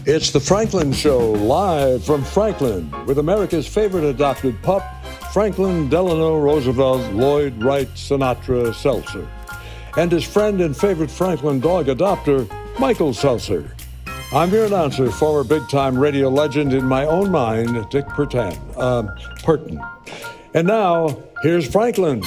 It's the Franklin Show, live from Franklin, with America's favorite adopted pup, Franklin Delano Roosevelt Lloyd Wright Sinatra Seltzer, and his friend and favorite Franklin dog adopter, Michael Seltzer. I'm your announcer, former big-time radio legend in my own mind, Dick Purton. And now, here's Franklin.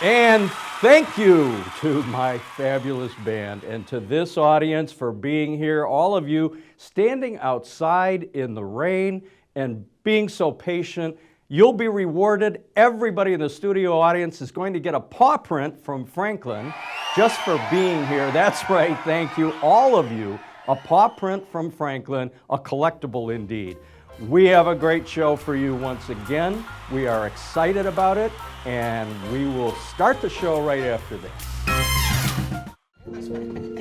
And thank you to my fabulous band and to this audience for being here, all of you standing outside in the rain and being so patient. You'll be rewarded. Everybody in the studio audience is going to get a paw print from Franklin just for being here. That's right, thank you, all of you. A paw print from Franklin, a collectible indeed. We have a great show for you once again. We are excited about it, and we will start the show right after this. Yeah,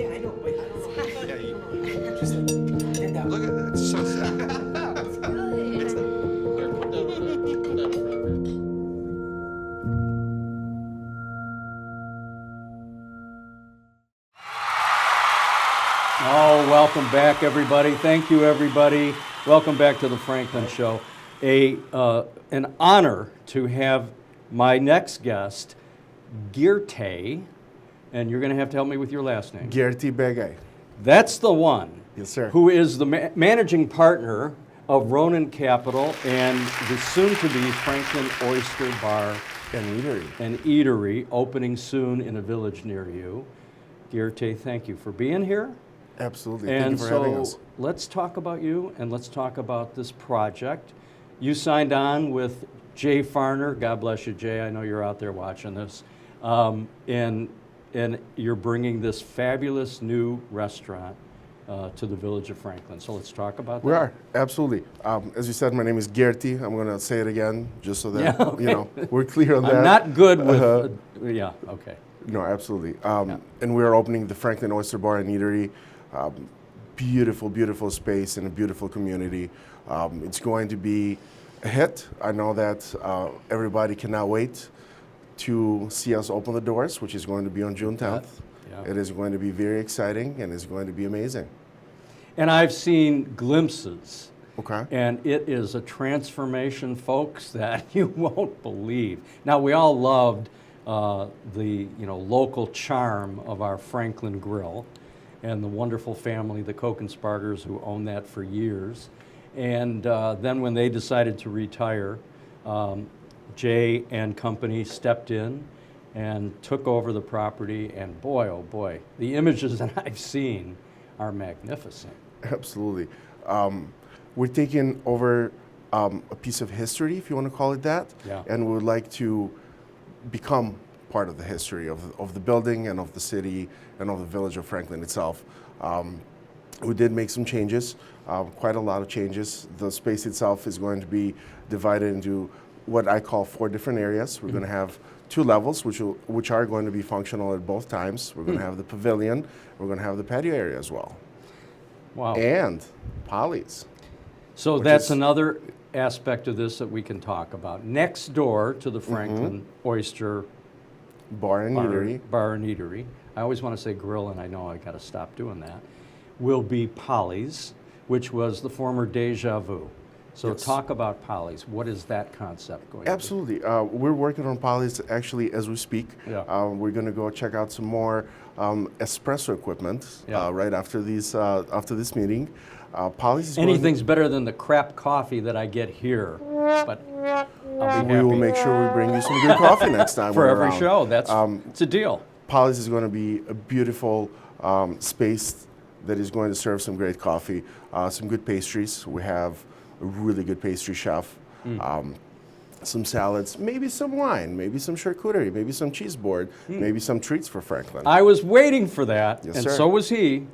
I know. Wait, just look at that. It's so sad. Oh, welcome back, everybody. Thank you, everybody. Welcome back to the Franklin Show. An honor to have my next guest, Gerti, and you're going to have to help me with your last name. Gerti Begaj. That's the one. Yes, sir. Who is the managing partner of Ronan Capital and the soon-to-be Franklin Oyster Bar and Eatery, opening soon in a village near you. Gerti, thank you for being here. Absolutely. And thank you for having us. so let's talk about you and let's talk about this project. You signed on with Jay Farner. God bless you, Jay. I know you're out there watching this. And you're bringing this fabulous new restaurant to the village of Franklin. So let's talk about that. We are, absolutely. As you said, my name is Gerti. I'm going to say it again just so that Yeah, okay. you know we're clear on that. I'm not good with, yeah, okay. No, absolutely. And we are opening the Franklin Oyster Bar and Eatery. Beautiful, beautiful space in a beautiful community. It's going to be a hit. I know that everybody cannot wait to see us open the doors, which is going to be on June 10th. Yeah. It is going to be very exciting and it's going to be amazing. And I've seen glimpses. Okay. And it is a transformation, folks, that you won't believe. Now, we all loved the local charm of our Franklin Grill and the wonderful family, the Kokenspargers, who owned that for years. And then when they decided to retire, Jay and company stepped in and took over the property, and boy, oh boy, the images that I've seen are magnificent. Absolutely. We're taking over a piece of history, if you want to call it that, Yeah. and we would like to become part of the history of the building and of the city and of the village of Franklin itself. We did make some changes, quite a lot of changes. The space itself is going to be divided into what I call 4 different areas. We're going to have 2 levels, which are going to be functional at both times. We're going to have the pavilion. We're going to have the patio area as well. Wow. And Polly's. So that's another aspect of this that we can talk about. Next door to the Franklin Oyster Bar and Eatery. I always want to say grill, and I know I got to stop doing that. Will be Polly's, which was the former Deja Vu. So Yes. talk about Polly's. What is that concept going Absolutely. We're working on Polly's actually as we speak. Yeah. We're going to go check out some more espresso equipment Yeah. right after this meeting. Polly's is to be? Anything's better than the crap coffee that I get here, but I'll be We will happy. make sure we bring you some good coffee next time. For we're every around. show. That's it's a deal. Polly's is going to be a beautiful space that is going to serve some great coffee, some good pastries. We have a really good pastry chef, some salads, maybe some wine, maybe some charcuterie, maybe some cheese board, maybe some treats for Franklin. I was waiting for that, Yes, and sir. so was he.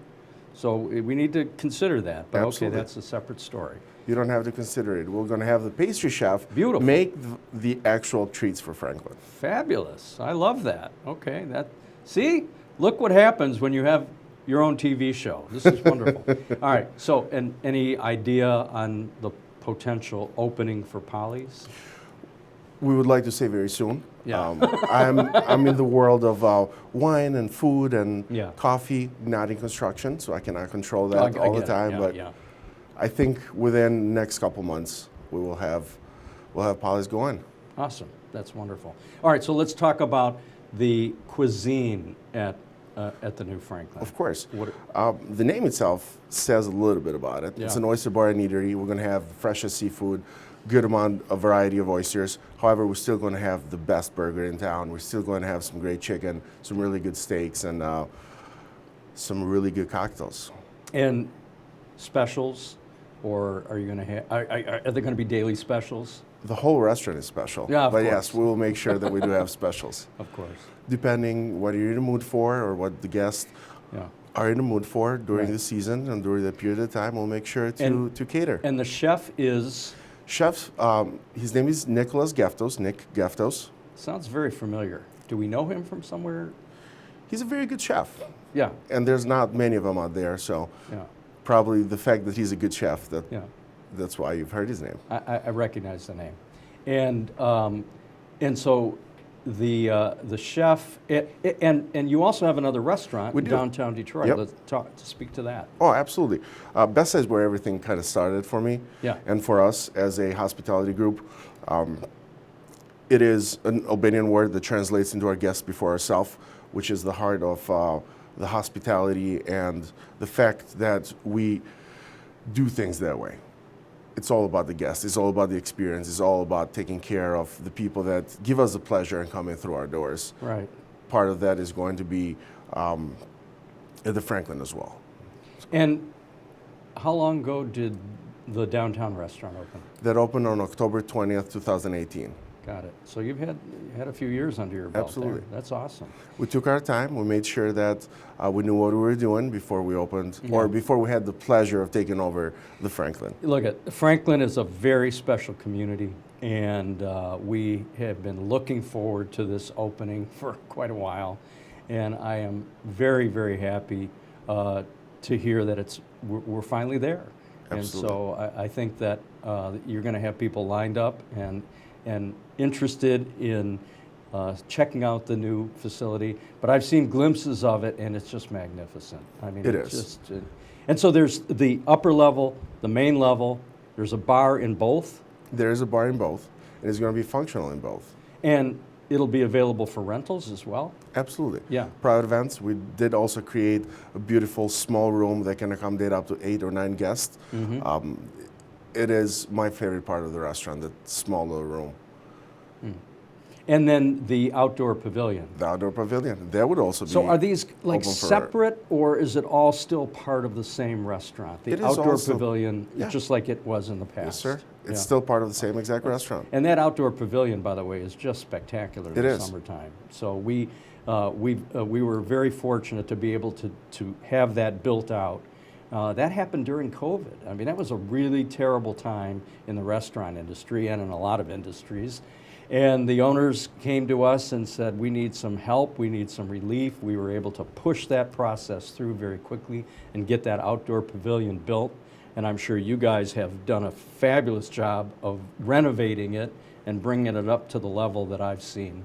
So we need to consider that. But Absolutely. okay, that's a separate story. You don't have to consider it. We're going to have the pastry chef Beautiful. make the actual treats for Franklin. Fabulous. I love that. Okay, see, look what happens when you have your own TV show. This is wonderful. All right, so any idea on the potential opening for Polly's? We would like to say very soon. Yeah. I'm in the world of wine and food and Yeah. coffee, not in construction, so I cannot control that I all the get it. time. Yeah, but yeah. I think within the next couple months we'll have Polly's going. Awesome. That's wonderful. All right, so let's talk about the cuisine at the new Franklin. Of course. What- The name itself says a little bit about it. It's Yeah. an oyster bar and eatery. We're going to have freshest seafood, good amount of variety of oysters. However, we're still going to have the best burger in town. We're still going to have some great chicken, some really good steaks, and some really good cocktails. And specials, or are you going to have? Are there going to be daily specials? The whole restaurant is special. Yeah, of but course. yes, we will make sure that we do have specials, Of course. depending what you're in the mood for or what the guests Yeah. are in the mood for during Right. the season and during the period of time. We'll make sure to cater. And the chef is. Chef, his name is Nicholas Geftos, Nick Geftos. Sounds very familiar. Do we know him from somewhere? He's a very good chef, Yeah. and there's not many of them out there, so Yeah. probably the fact that he's a good chef, Yeah. that's why you've heard his name. I recognize the name, and so the chef and you also have another restaurant We in do. downtown Detroit. Yep. Let's speak to that. Oh, absolutely. Best is where everything kind of started for me, Yeah. and for us as a hospitality group. It is an Albanian word that translates into our guests before ourselves, which is the heart of the hospitality and the fact that we do things that way. It's all about the guests. It's all about the experience. It's all about taking care of the people that give us the pleasure in coming through our doors. Right. Part of that is going to be at the Franklin as well. And how long ago did the downtown restaurant open? That opened on October 20th, 2018. Got it. So you've had a few years under your belt. Absolutely. There. That's awesome. We took our time. We made sure that we knew what we were doing before we opened, or before we had the pleasure of taking over the Franklin. Look, Franklin is a very special community, and we have been looking forward to this opening for quite a while. And I am very, very happy to hear that we're finally there. Absolutely. And so I think that you're going to have people lined up and interested in checking out the new facility. But I've seen glimpses of it, and it's just magnificent. I mean, It it's is. just. And so there's the upper level, the main level. There's a bar in both, There is a bar in both, and it's going to be functional in both. and it'll be available for rentals as well. Absolutely. Yeah. Private events. We did also create a beautiful small room that can accommodate up to 8 or 9 guests. Mm-hmm. It is my favorite part of the restaurant, that small little room. And then the outdoor pavilion. The outdoor pavilion. That would also be. So are these like open for- separate, or is it all still part of the same restaurant? The It is outdoor all still- pavilion, yeah. just like it was in the past. Yes, sir. It's Yeah. still part of the same exact restaurant. And that outdoor pavilion, by the way, is just spectacular in It the is. summertime. So we were very fortunate to be able to have that built out. That happened during COVID. I mean, that was a really terrible time in the restaurant industry and in a lot of industries. And the owners came to us and said, we need some help, we need some relief. We were able to push that process through very quickly and get that outdoor pavilion built. And I'm sure you guys have done a fabulous job of renovating it and bringing it up to the level that I've seen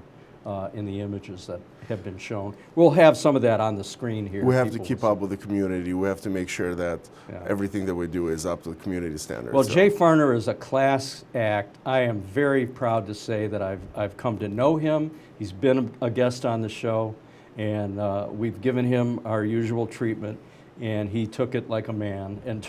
in the images that have been shown. We'll have some of that on the screen here. We have to People keep will up with the community. We have to make sure that Yeah. everything that we do is up to the community standards. Well, So- Jay Farner is a class act. I am very proud to say that I've come to know him. He's been a guest on the show, and we've given him our usual treatment, and he took it like a man and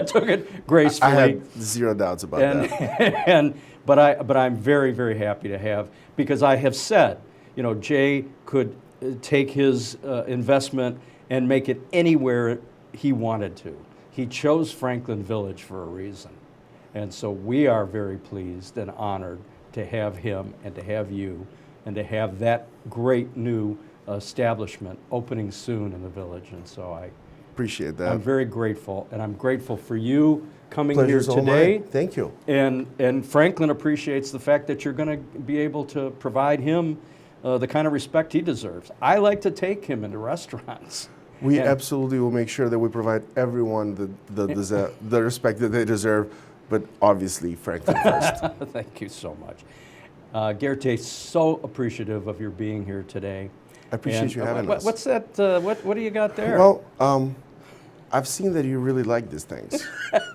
took it gracefully. I had zero doubts about that. But I'm very, very happy to have, because I have said, you know, Jay could take his investment and make it anywhere he wanted to. He chose Franklin Village for a reason. And so we are very pleased and honored to have him and to have you and to have that great new establishment opening soon in the village. And so Appreciate that. I'm very grateful, and I'm grateful for you coming Pleasure's here all today. mine. Thank you. And Franklin appreciates the fact that you're going to be able to provide him the kind of respect he deserves. I like to take him into restaurants. We And- absolutely will make sure that we provide everyone the respect that they deserve, but obviously Franklin first. Thank you so much. Gerti, so appreciative of your being here today. I appreciate you having us. What's that? What do you got there? Well, I've seen that you really like these things.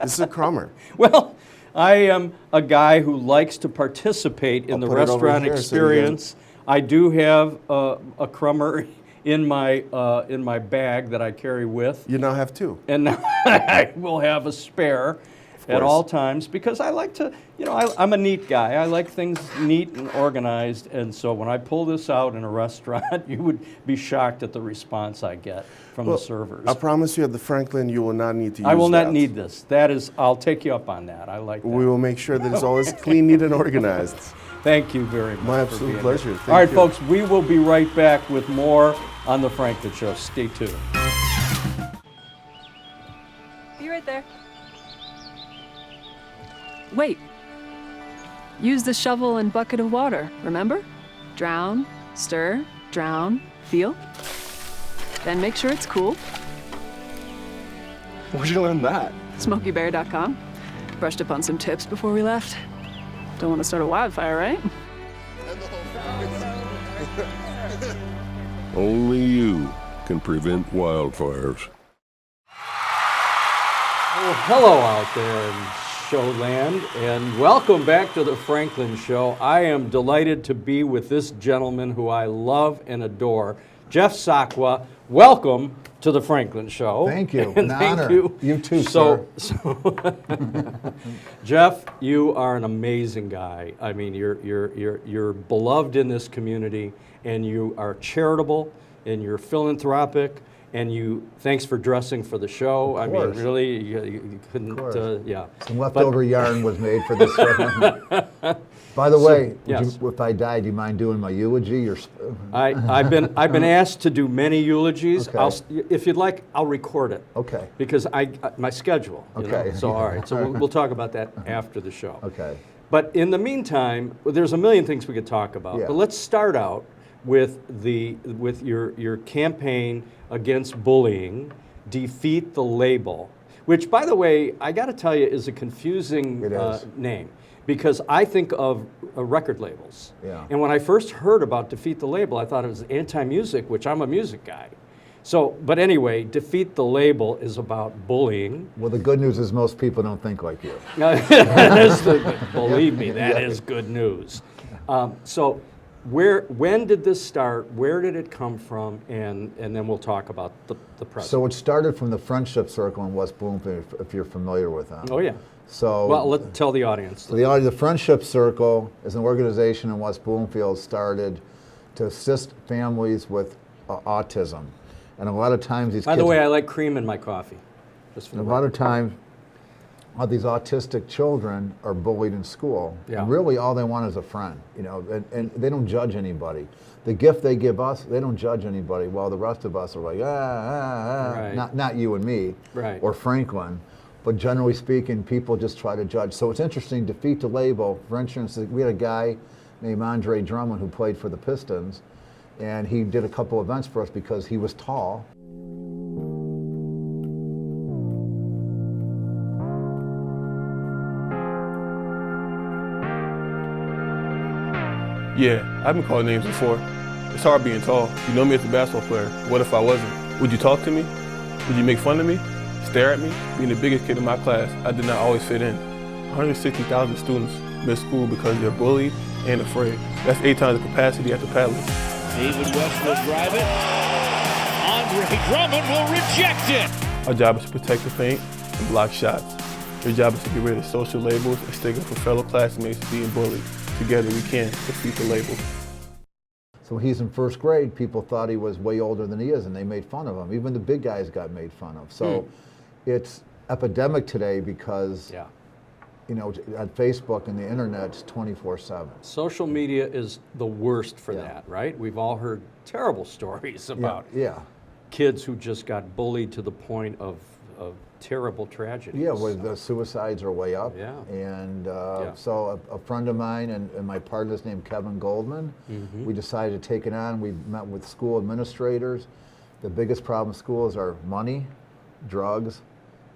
This is a crummer. Well, I am a guy who likes to participate in the put it over restaurant here so you experience. I do have a crummer in my bag that I carry with, You now have two. and now I will have a spare at course. all times because I like to, I'm a neat guy. I like things neat and organized, and so when I pull this out in a restaurant, you would be shocked at the response I get from the servers. I promise you at the Franklin, you will not need to use I will not that. need this. That is, I'll take you up on that. I like that. We will make sure that it's always clean, neat, and organized. Thank you very much. My for absolute being pleasure. here. Thank All right, you. folks, we will be right back with more on The Franklin Show. Stay tuned. Be right there. Wait. Use the shovel and bucket of water, remember? Drown, stir, drown, feel. Then make sure it's cool. Where'd you learn that? SmokeyBear.com. Brushed up on some tips before we left. Don't want to start a wildfire, right? Only you can prevent wildfires. Well, hello out there in Showland, and welcome back to The Franklin Show. I am delighted to be with this gentleman who I love and adore, Jeff Sakwa. Welcome to The Franklin Show. Thank you. And An thank honor. you. You too, So, Jeff, you are an amazing guy. I mean, you're beloved in this community, and you are charitable, and you're philanthropic, and thanks for dressing for the show. I mean, course. really, you couldn't, yeah. Some leftover yarn was made for this ceremony. By the way, yes. if I die, do you mind doing my eulogy? I've been asked to do many eulogies. Okay. If you'd like, I'll record it. Okay. Because my schedule. Okay. So all right. So we'll talk about that after the show. Okay. But in the meantime, there's a million things we could talk about. Yeah. But let's start out with your campaign against bullying, Defeat the Label, which, by the way, I got to tell you, is a confusing It is. name. Because I think of record labels. Yeah. And when I first heard about Defeat the Label, I thought it was anti-music, which I'm a music guy. So, but anyway, Defeat the Label is about bullying. Well, the good news is most people don't think like you. Believe me, that is good news. So, when did this start? Where did it come from? And then we'll talk about the present. So it started from the Friendship Circle in West Bloomfield, if you're familiar with them. Oh yeah. So Well, let's tell the audience. So the Friendship Circle is an organization in West Bloomfield started to assist families with autism. And a lot of times these By kids... the way, I like cream in my coffee. Just for A the lot of times, all these autistic children are bullied in school. Yeah. And really, all they want is a friend, and they don't judge anybody. The gift they give us, they don't judge anybody, while the rest of us are like, Right. not you and me, Right. or Franklin. But generally speaking, people just try to judge. So it's interesting, Defeat the Label. For instance, we had a guy named Andre Drummond who played for the Pistons, and he did a couple events for us because he was tall. Yeah, I've been called names before. It's hard being tall. You know me as a basketball player. What if I wasn't? Would you talk to me? Would you make fun of me? Stare at me? Being the biggest kid in my class, I did not always fit in. 160,000 students miss school because they're bullied and afraid. That's 8 times the capacity at the Palace. David West will drive it. Andre Drummond will reject it. Our job is to protect the paint and block shots. Your job is to get rid of social labels and stick up for fellow classmates being bullied. Together we can defeat the label. So he's in first grade, people thought he was way older than he is, and they made fun of him. Even the big guys got made fun of. So it's epidemic today because, on Facebook and the internet, it's 24/7. Social media is the worst for Yeah. that, right? We've all heard terrible stories about Yeah. kids who just got bullied to the point of terrible tragedies. Yeah, well, the suicides are way up. Yeah. And Yeah. so a friend of mine and my partner's named Kevin Goldman, we decided to take it on. We met with school administrators. The biggest problem in schools are money, drugs,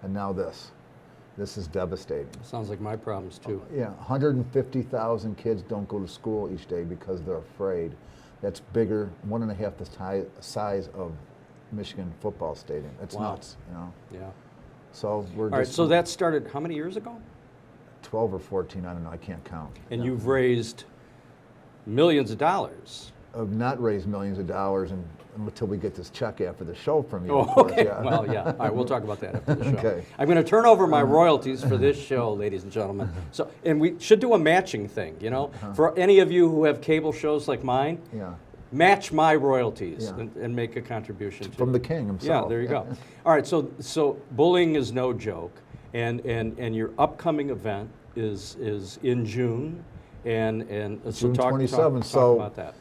and now this. This is devastating. Sounds like my problems too. Yeah, 150,000 kids don't go to school each day because they're afraid. That's bigger, 1.5 the size of Michigan football stadium. It's nuts, you know. Yeah. So we're All right, so that started how many years ago? 12 or 14, I don't know, I can't count. And you've raised millions of dollars. I've not raised millions of dollars until we get this check after the show from you. Oh, of course, okay. yeah. Well, yeah. All right, we'll talk about that after the show. Okay. I'm going to turn over my royalties for this show, ladies and gentlemen. So, and we should do a matching thing, you know? For any of you who have cable shows like mine, match my royalties and make a contribution to from the king himself. Yeah, there you go. All right, so bullying is no joke, and your upcoming event is in June, and so June talk 27th. about that.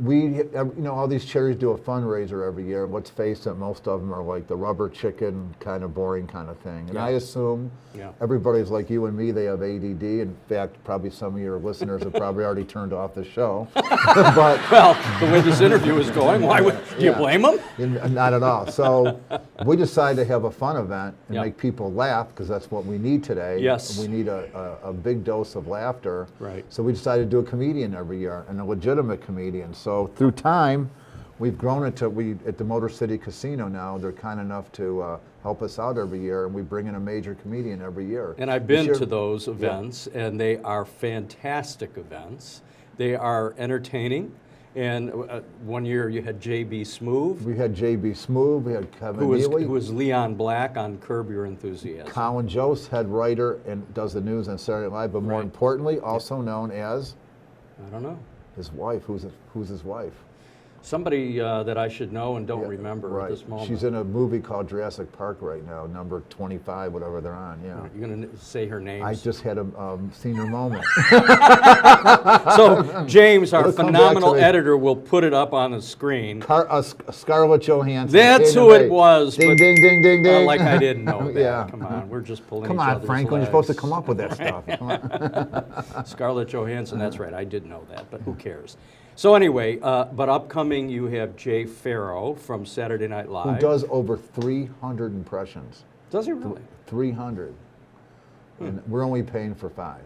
We, you know, all these charities do a fundraiser every year. Let's face it, most of them are like the rubber chicken, kind of boring kind of thing. And I assume everybody's like you and me, they have ADD. In fact, probably some of your listeners have probably already turned off the show. But well, the way this interview is going, why would do you blame them? Not at all. So we decided to have a fun event and make people laugh, because that's what we need today. Yes. We need a big dose of laughter. Right. So we decided to do a comedian every year, and a legitimate comedian. So through time, we've grown it to, at the Motor City Casino now, they're kind enough to help us out every year, and we bring in a major comedian every year. And I've been to those events, and they are fantastic events. They are entertaining. And one year you had J.B. Smoove. We had J.B. Smoove, we had Kevin who Neely. was Leon Black on Curb Your Enthusiasm. Colin Jost, head writer, and does the news on Saturday Night Live, but more importantly, also known as? I don't know. His wife. Who's his wife? Somebody that I should know and don't remember at this moment. She's in a movie called Jurassic Park right now, number 25, whatever they're on, You're going to say her name? I just had a senior moment. So James, our phenomenal editor, will put it up on the screen. Scarlett Johansson. That's who it was. Ding, ding, ding, ding, ding. Like I didn't know that. Come on, we're just pulling Come each on, other's Franklin, legs. you're supposed to come up with that stuff. Come on. Scarlett Johansson, that's right. I did know that, but who cares? So anyway, but upcoming you have Jay Farrow from Saturday Night Live. Who does over 300 impressions. Does he really? 300. And we're only paying for 5.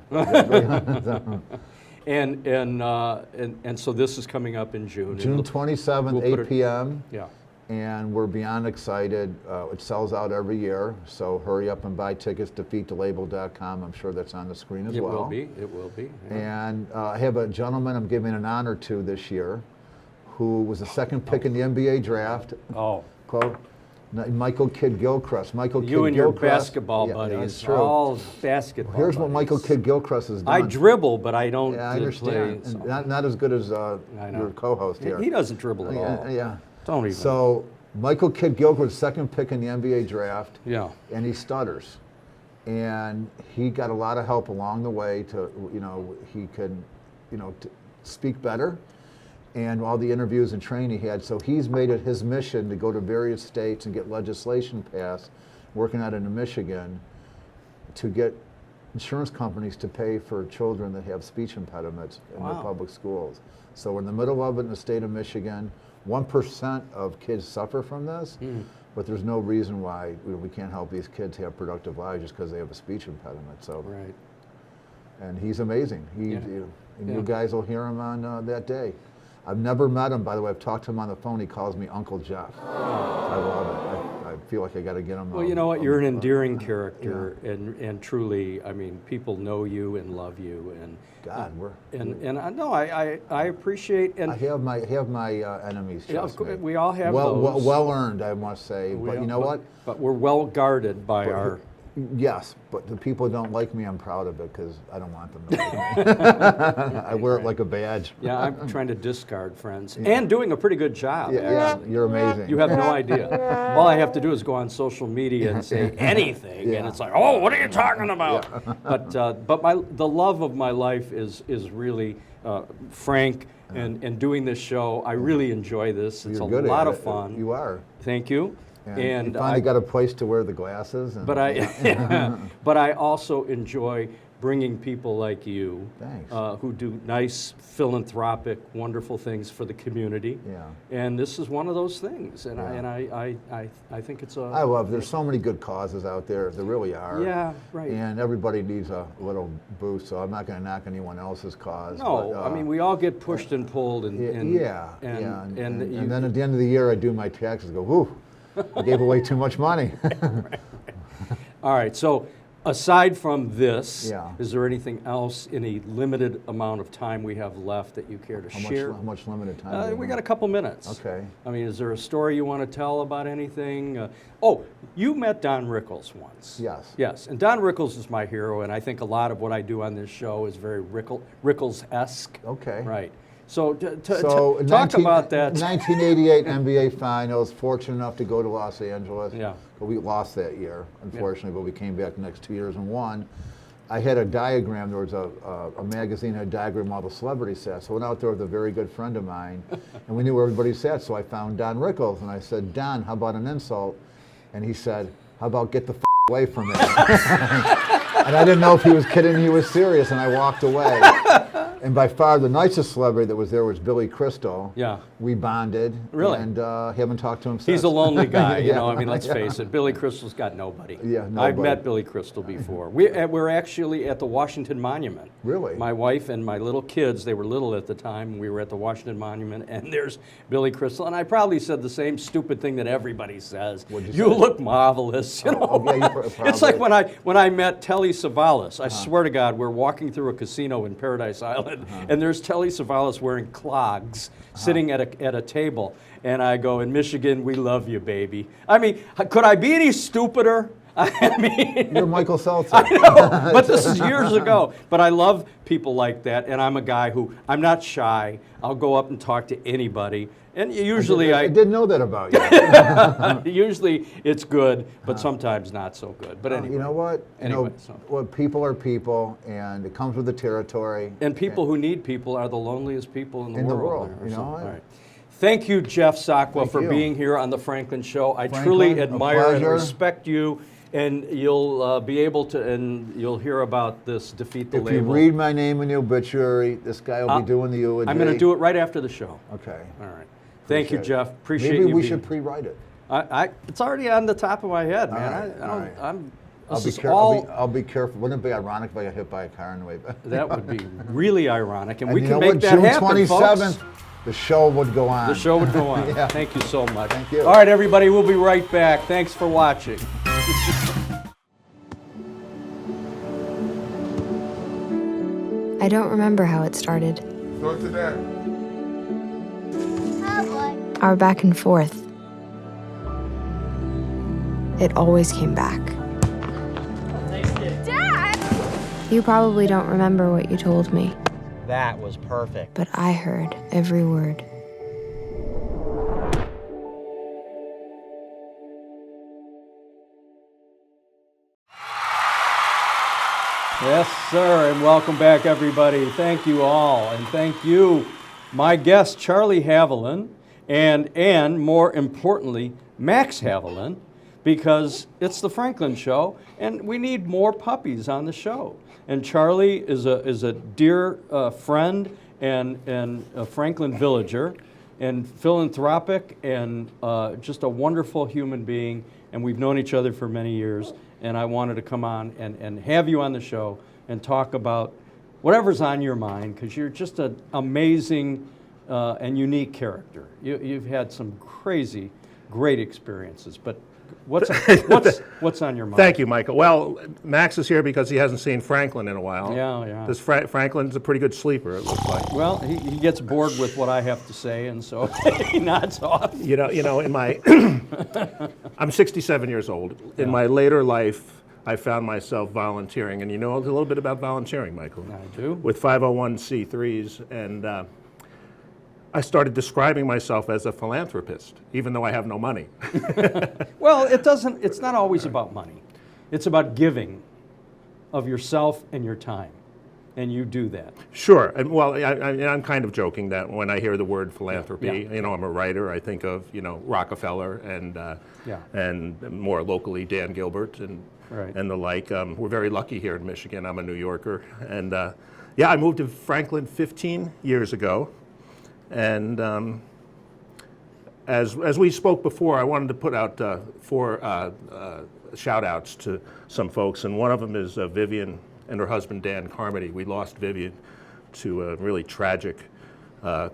And so this is coming up in June. June 27th, 8 p.m. Yeah. And we're beyond excited. It sells out every year, so hurry up and buy tickets, defeatthelabel.com. I'm sure that's on the screen as well. It will be. Yeah. And I have a gentleman I'm giving an honor to this year who was the second pick in the NBA draft. Oh. Quote, Michael Kidd Gilchrist. You and your basketball buddies, all basketball Here's what buddies. Michael Kidd Gilchrist has done. I dribble, but I don't I understand. play. So. Not as good as your co-host here. He doesn't dribble at all. Yeah. Don't even. So Michael Kidd Gilchrist, second pick in the NBA draft. Yeah. And he stutters. And he got a lot of help along the way to, he could, to speak better, and all the interviews and training he had. So he's made it his mission to go to various states and get legislation passed, working out in Michigan, to get insurance companies to pay for children that have speech impediments in the public schools. So we're in the middle of it in the state of Michigan. 1% of kids suffer from this, but there's no reason why we can't help these kids have productive lives just because they have a speech impediment. So, right. And he's amazing. You guys will hear him on that day. I've never met him, by the way. I've talked to him on the phone. He calls me Uncle Jeff. I love it. I feel like I got to get him. Well, you know what? You're an endearing character, and truly, I mean, people know you and love you, and God, I appreciate. And I have my enemies. Trust me. We all have those. Well earned, I must say. But you know what? But we're well guarded by our. Yes, but the people who don't like me, I'm proud of it because I don't want them to like me. I wear it like a badge. Yeah, I'm trying to discard friends and doing a pretty good job. Yeah, you're amazing. You have no idea. All I have to do is go on social media and say anything, and it's like, oh, what are you talking about? Yeah. But the love of my life is really Frank and doing this show. I really enjoy this. It's a lot of fun. You are. Thank you. And you finally got a place to wear the glasses. But I also enjoy bringing people like you Thanks. who do nice, philanthropic, wonderful things for the community. Yeah. And this is one of those things. And, Yeah. I think it's a... I love, there's so many good causes out there, there really are. Yeah, right. And everybody needs a little boost, so I'm not going to knock anyone else's cause. No, but, I mean, we all get pushed and pulled. And and then at the end of the year, I do my taxes, go, whoo, I gave away too much money. All right, so aside from this, Yeah. is there anything else in a limited amount of time we have left that you care to share? How much limited time? do you We have? got a couple minutes. Okay. I mean, is there a story you want to tell about anything? Oh, you met Don Rickles once. Yes. Yes, and Don Rickles is my hero, and I think a lot of what I do on this show is very Rickles-esque. Okay. Right. So, So talk about that. 1988 NBA Finals, fortunate enough to go to Los Angeles. Yeah. But we lost that year, unfortunately, but we came back the next 2 years and won. I had a diagram, there was a magazine had a diagram of all the celebrity sets. So I went out there with a very good friend of mine, and we knew where everybody sat, so I found Don Rickles, and I said, Don, how about an insult? And he said, how about get the away from me? And I didn't know if he was kidding, he was serious, and I walked away. And by far the nicest celebrity that was there was Billy Crystal. Yeah. We bonded. Really? And haven't talked to him since. He's a lonely guy, you Yeah, know. I mean, let's yeah. face it. Billy Crystal's got nobody. Yeah, I've nobody. met Billy Crystal before. We're actually at the Washington Monument. Really? My wife and my little kids, they were little at the time, we were at the Washington Monument, and there's Billy Crystal. And I probably said the same stupid thing that everybody says. What'd You you say? look marvelous, you know. Oh, yeah, you It's like probably- when I met Telly Savalas. I swear to God, we're walking through a casino in Paradise Island, and there's Telly Savalas wearing clogs, sitting at a table. And I go, in Michigan, we love you, baby. I mean, could I be any stupider? I mean, You're Michael Seltzer. I know, but this is years ago. But I love people like that, and I'm a guy who, I'm not shy. I'll go up and talk to anybody. And usually I didn't know that about you. usually it's good, but sometimes not so good. But anyway. You know what? Anyway, well, people are people, and it comes with the territory. And people who need people are the loneliest people in the world. you know. All right. Thank you, Jeff Sakwa, Thank for you. being here on the Franklin Show. I Franklin, truly a admire and pleasure. respect you, and you'll be able to, and you'll hear about this Defeat the If Label. you read my name in the obituary, this guy will be doing the eulogy. I'm going to do it right after the show. Okay. All right. Thank you, Appreciate it. Jeff. Appreciate Maybe you. we being- should pre-write it. It's already on the top of my head, man. All right. I'll I'll be careful. Wouldn't it be ironic if I got hit by a car on the way back? That would be really ironic, and And we you can know make what? that June happen, 27th, folks. the show would go on. The show would go on. Yeah. Thank you so much. Thank you. All right, everybody, we'll be right back. Thanks for watching. I don't remember how it started. Go to that. Our back and forth. It always came back. Dad! You probably don't remember what you told me, That was perfect. but I heard every word. Yes, sir, and welcome back, everybody. Thank you all, and thank you, my guest, Charlie Haviland, and more importantly, Max Haviland, because it's the Franklin Show, and we need more puppies on the show. And Charlie is a dear friend and a Franklin villager, and philanthropic, and just a wonderful human being, and we've known each other for many years. And I wanted to come on and have you on the show and talk about whatever's on your mind, because you're just an amazing and unique character. You've had some crazy, great experiences, but what's on your mind? Thank you, Michael. Well, Max is here because he hasn't seen Franklin in a while. Yeah. This Franklin's a pretty good sleeper, it looks like. Well, he gets bored with what I have to say, and so he nods off. You know, in my, I'm 67 years old. In my later life, I found myself volunteering, and you know a little bit about volunteering, Michael. I do. With 501c3s, and I started describing myself as a philanthropist, even though I have no money. Well, it's not always about money. It's about giving of yourself and your time. and you do that. Sure. And well, I'm kind of joking that when I hear the word philanthropy, Yeah. you know, I'm a writer. I think of, you know, Rockefeller and more locally Dan Gilbert and the like. We're very lucky here in Michigan. I'm a New Yorker, and I moved to Franklin 15 years ago, and as we spoke before, I wanted to put out 4 shout outs to some folks, and one of them is Vivian and her husband Dan Carmody. We lost Vivian to a really tragic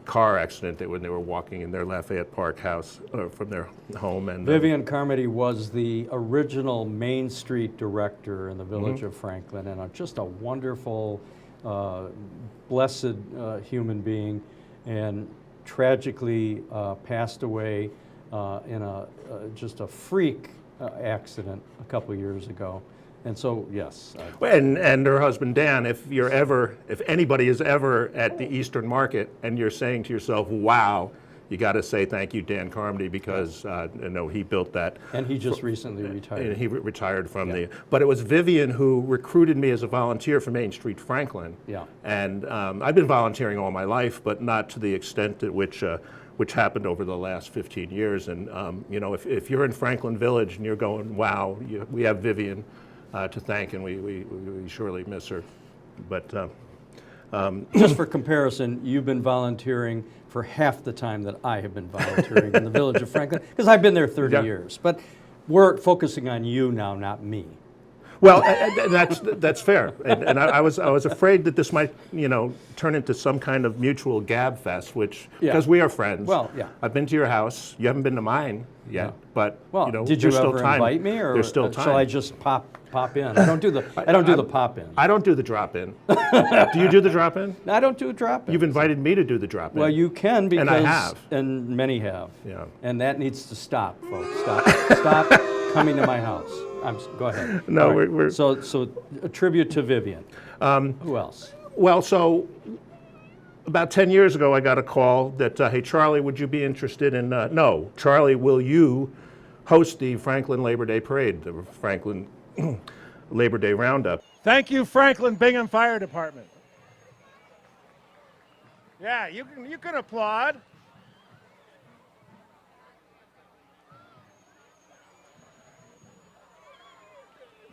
car accident when they were walking in their Lafayette Park house from their home. And Vivian Carmody was the original Main Street director in the village of Franklin, and just a wonderful, blessed human being, and tragically passed away in just a freak accident a couple of years ago. And so, yes. And her husband Dan, if anybody is ever at the Eastern Market and you're saying to yourself, "Wow," you got to say thank you, Dan Carmody, because he built that. And he just recently retired. And he retired from But it was Vivian who recruited me as a volunteer for Main Street Franklin. Yeah. And I've been volunteering all my life, but not to the extent at which happened over the last 15 years. And if you're in Franklin Village and you're going, "Wow, we have Vivian to thank," and we surely miss her. But just for comparison, you've been volunteering for half the time that I have been volunteering in the village of Franklin, because I've been there 30 years. But we're focusing on you now, not me. Well, that's fair, and I was afraid that this might turn into some kind of mutual gab fest, because we are friends. Well, yeah. I've been to your house. You haven't been to mine yet, but did you there's still ever time. invite me, or there's still time. Shall I just pop in? I don't do the pop in. I don't do the drop in. Do you do the drop in? I don't do a drop in. You've invited me to do the drop in. Well, you can, because and I have, and many have. Yeah. And that needs to stop, folks. Stop coming to my house. Go ahead. No, right. we're so a tribute to Vivian. Who else? Well, so about 10 years ago, I got a call that, "Hey, Charlie, would you be interested in?" No, Charlie, will you host the Franklin Labor Day Parade, the Franklin Labor Day Roundup? Thank you, Franklin Bingham Fire Department. Yeah, you can applaud.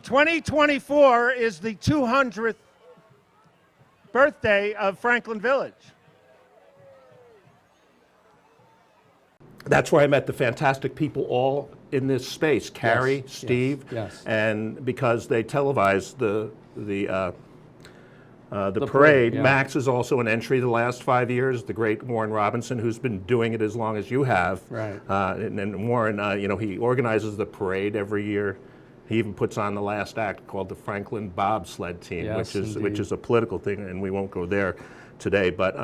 '24 is the 200th birthday of Franklin Village. That's where I met the fantastic people all in this space, Carrie, Steve, yes. And because they televised the parade. parade, yeah. Max is also an entry the last 5 years, the great Warren Robinson, who's been doing it as long as you have. Right. And Warren, he organizes the parade every year. He even puts on the last act called the Franklin Bobsled Team, Yes, which is a political thing, and we won't go there today. But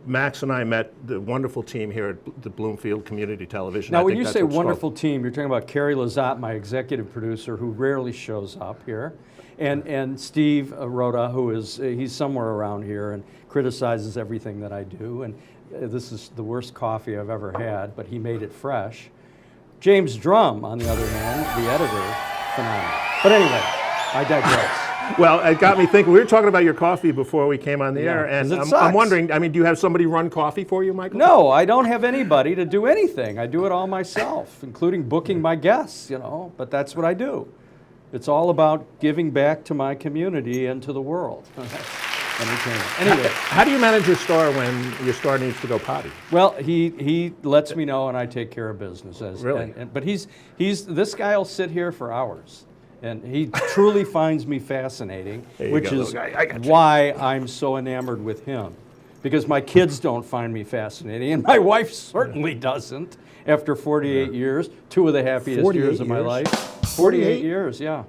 Max and I met the wonderful team here at the Bloomfield Community Television. Now, when you say wonderful team, you're talking about Carrie Lazat, my executive producer, who rarely shows up here, and Steve Rhoda, he's somewhere around here and criticizes everything that I do. And this is the worst coffee I've ever had, but he made it fresh. James Drum, on the other hand, the editor, phenomenal. But anyway, I digress. Well, it got me thinking. We were talking about your coffee before we came on the air, and I'm wondering, do you have somebody run coffee for you, Michael? No, I don't have anybody to do anything. I do it all myself, including booking my guests, but that's what I do. It's all about giving back to my community and to the world. Anyway, how do you manage your store when your store needs to go potty? Well, he lets me know, and I take care of business. Really? But this guy will sit here for hours, and he truly finds me fascinating, which is why I'm so enamored with him, because my kids don't find me fascinating, and my wife certainly doesn't. After 48 years, 2 of the happiest years of my life. 48 years, yeah.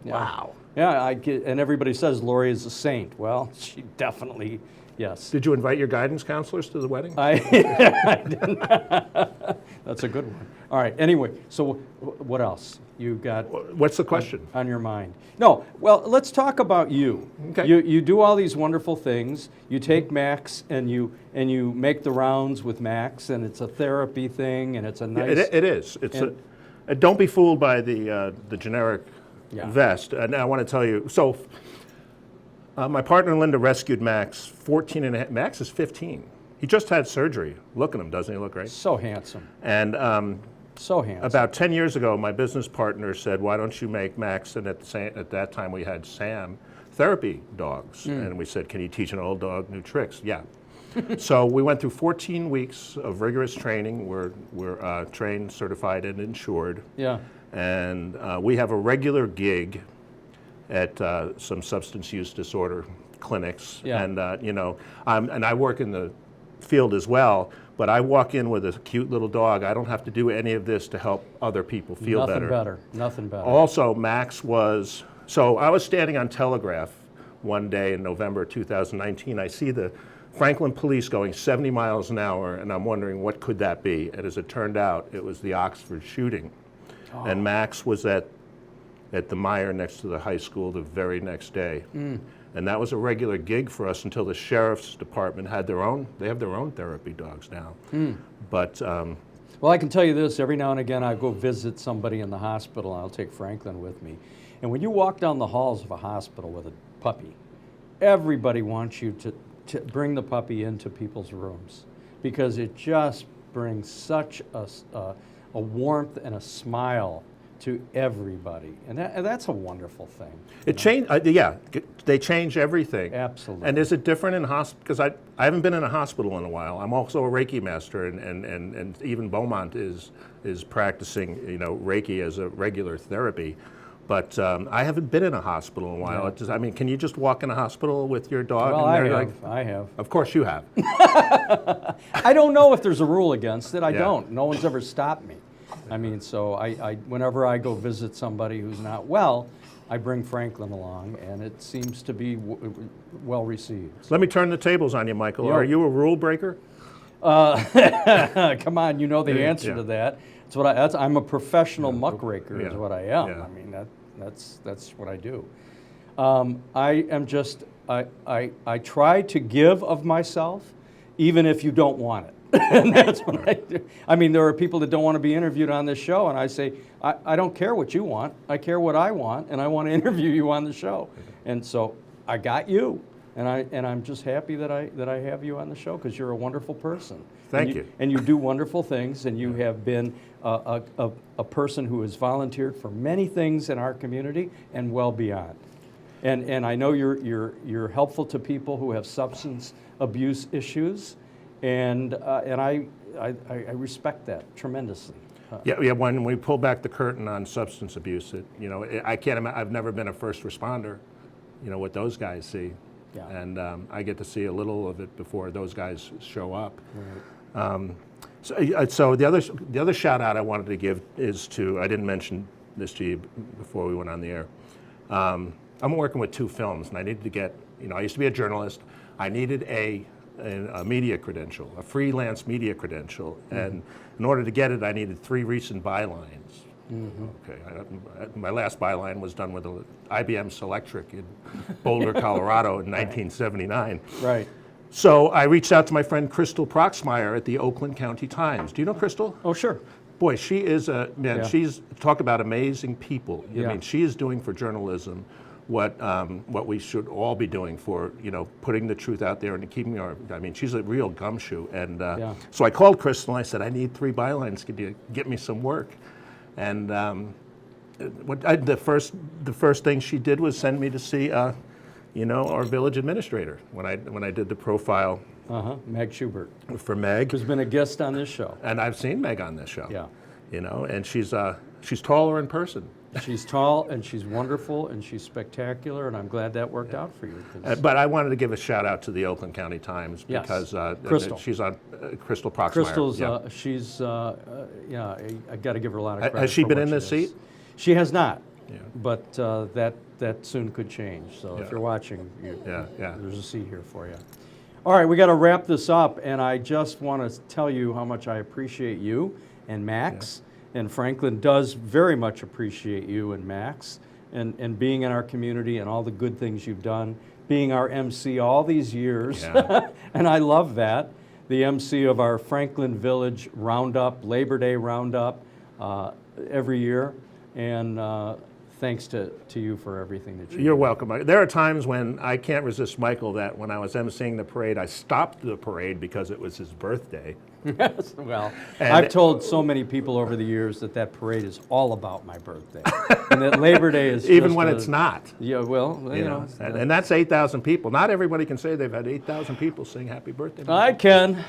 Wow. Yeah, and everybody says Lori is a saint. Well, she definitely, yes. Did you invite your guidance counselors to the wedding? I didn't. That's a good one. All right, anyway, so what else? You got... What's the question? On your mind. No, well, let's talk about you. Okay. You do all these wonderful things. You take Max and you make the rounds with Max, and it's a therapy thing, and it's a nice... It is. Don't be fooled by the generic vest. And I want to tell you, so my partner Linda rescued Max 14 and a half, Max is 15. He just had surgery. Look at him, doesn't he look great? So handsome. And so handsome. About 10 years ago, my business partner said, why don't you make Max, and at that time we had Sam, therapy dogs. And we said, can you teach an old dog new tricks? Yeah. So we went through 14 weeks of rigorous training. We're trained, certified, and insured. Yeah. And we have a regular gig at some substance use disorder clinics. Yeah. And, you know, and I work in the field as well, but I walk in with a cute little dog. I don't have to do any of this to help other people feel better. Nothing better. Also, Max was, so I was standing on Telegraph one day in November 2019. I see the Franklin police going 70 miles an hour, and I'm wondering what could that be? And as it turned out, it was the Oxford shooting. Oh. And Max was at the Meyer next to the high school the very next day. And that was a regular gig for us until the sheriff's department had their own, they have their own therapy dogs now. But well, I can tell you this, every now and again I go visit somebody in the hospital, and I'll take Franklin with me. And when you walk down the halls of a hospital with a puppy, everybody wants you to bring the puppy into people's rooms, because it just brings such a warmth and a smile to everybody, and that's a wonderful thing. It changed, yeah, they change everything. Absolutely. And is it different in hospital? Because I haven't been in a hospital in a while. I'm also a Reiki master, and even Beaumont is practicing, you know, Reiki as a regular therapy. But I haven't been in a hospital in a while. Yeah. I mean, can you just walk in a hospital with your dog? Well, and I have. Of course you have. I don't know if there's a rule against it. I Yeah. don't. No one's ever stopped me. I mean, so I whenever I go visit somebody who's not well, I bring Franklin along, and it seems to be well received. Let me turn the tables on you, Michael. Yeah. Are you a rule breaker? Come on, you know the answer to that. I'm a professional muckraker, is what I am. Yeah. I mean, that's what I do. I am just I try to give of myself, even if you don't want it. And that's what I do. I mean, there are people that don't want to be interviewed on this show, and I say, I don't care what you want. I care what I want, and I want to interview you on the show. And so I got you, and I'm just happy that I have you on the show, because you're a wonderful person. Thank you. And you do wonderful things, and you have been a person who has volunteered for many things in our community and well beyond. And I know you're helpful to people who have substance abuse issues. And I respect that tremendously. Yeah. When we pull back the curtain on substance abuse, I can't imagine. I've never been a first responder. You know what those guys see, yeah. And I get to see a little of it before those guys show up. Right. So the other shout out I wanted to give is to, I didn't mention this to you before we went on the air. I'm working with 2 films, and I needed to get. I used to be a journalist. I needed a media credential, a freelance media credential, and in order to get it, I needed 3 recent bylines. Okay, my last byline was done with an IBM Selectric in Boulder, Colorado in 1979. Right. So I reached out to my friend Crystal Proxmire at the Oakland County Times. Do you know Crystal? Oh, sure. Boy, she is she's, talk about amazing people. Yeah. I mean, she is doing for journalism what we should all be doing for, putting the truth out there and keeping she's a real gumshoe. And so I called Crystal and I said, I need 3 bylines. Could you get me some work? And the first thing she did was send me to see, our village administrator when I did the profile. Meg Schubert. For Meg. Who's been a guest on this show. And I've seen Meg on this show. Yeah. And she's taller in person. She's tall, and she's wonderful, and she's spectacular, and I'm glad that worked out for you. But I wanted to give a shout out to the Oakland County Times because Crystal. She's on Crystal Proxmire. Crystal's, she's, I got to give her a lot of credit. Has she for been what in this seat? She has not, but that soon could change. So if you're watching, there's a seat here for you. All right, we got to wrap this up, and I just want to tell you how much I appreciate you and Max. And Franklin does very much appreciate you and Max and being in our community and all the good things you've done, being our MC all these years. Yeah. And I love that. The MC of our Franklin Village Roundup, Labor Day Roundup every year. And thanks to you for everything that you do. You're welcome. There are times when I can't resist Michael that when I was emceeing the parade, I stopped the parade because it was his birthday. Yes, well, And I've told so many people over the years that that parade is all about my birthday, and that Labor Day is even just when it's not. Yeah, well, you know, and that's 8,000 people. Not everybody can say they've had 8,000 people sing Happy Birthday. I can.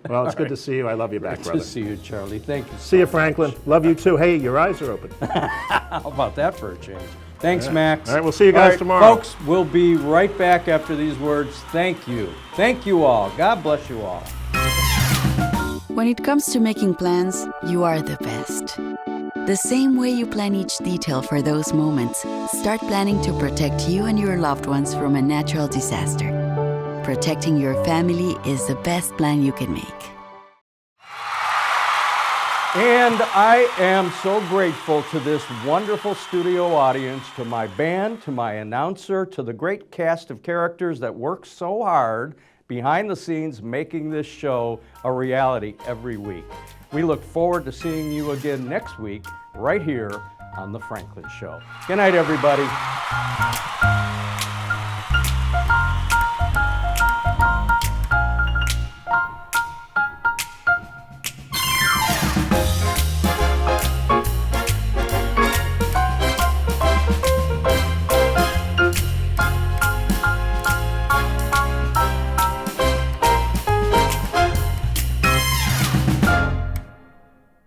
Well, it's good to see you. I love you back, brother. Good to see you, Charlie. Thank you. See you, Franklin. Love you too. Hey, your eyes are open. How about that for a change? Thanks, All right. Max. All right, we'll see you guys tomorrow. Folks, we'll be right back after these words. Thank you. Thank you all. God bless you all. When it comes to making plans, you are the best. The same way you plan each detail for those moments, start planning to protect you and your loved ones from a natural disaster. Protecting your family is the best plan you can make. And I am so grateful to this wonderful studio audience, to my band, to my announcer, to the great cast of characters that work so hard behind the scenes making this show a reality every week. We look forward to seeing you again next week right here on The Franklin Show. Good night, everybody.